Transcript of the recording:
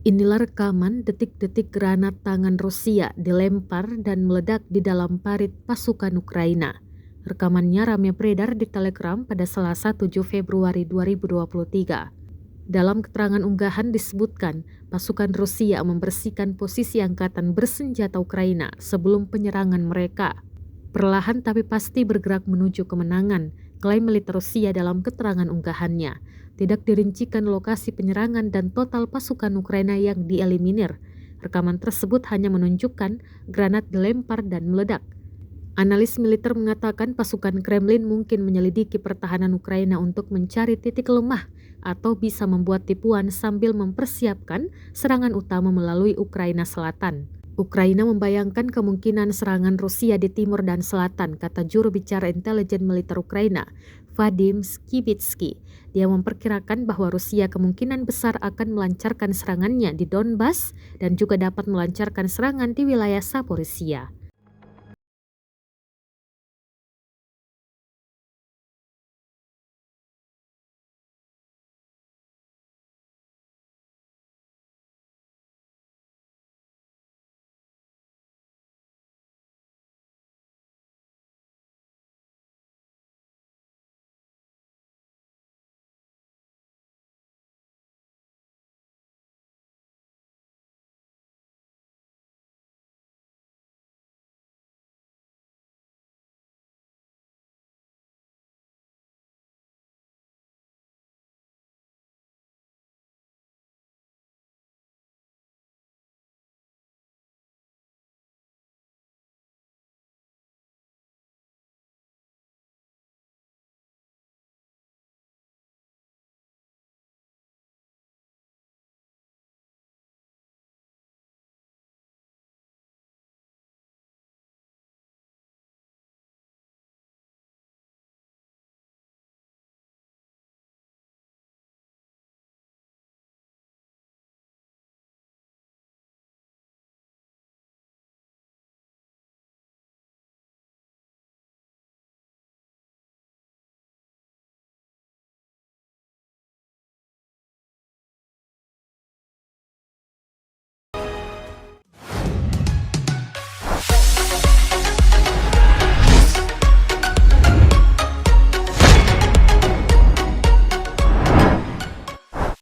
Inilah rekaman detik-detik granat tangan Rusia dilempar dan meledak di dalam parit pasukan Ukraina. Rekamannya ramai beredar di Telegram pada Selasa 7 Februari 2023. Dalam keterangan unggahan disebutkan, pasukan Rusia membersihkan posisi angkatan bersenjata Ukraina sebelum penyerangan mereka. Perlahan tapi pasti bergerak menuju kemenangan, klaim militer Rusia dalam keterangan unggahannya. Tidak dirincikan lokasi penyerangan dan total pasukan Ukraina yang dieliminir. Rekaman tersebut hanya menunjukkan granat dilempar dan meledak. Analis militer mengatakan pasukan Kremlin mungkin menyelidiki pertahanan Ukraina untuk mencari titik lemah atau bisa membuat tipuan sambil mempersiapkan serangan utama melalui Ukraina Selatan. Ukraina membayangkan kemungkinan serangan Rusia di timur dan selatan, kata juru bicara intelijen militer Ukraina, Vadim Skibitsky. Dia memperkirakan bahwa Rusia kemungkinan besar akan melancarkan serangannya di Donbas dan juga dapat melancarkan serangan di wilayah Zaporizhia.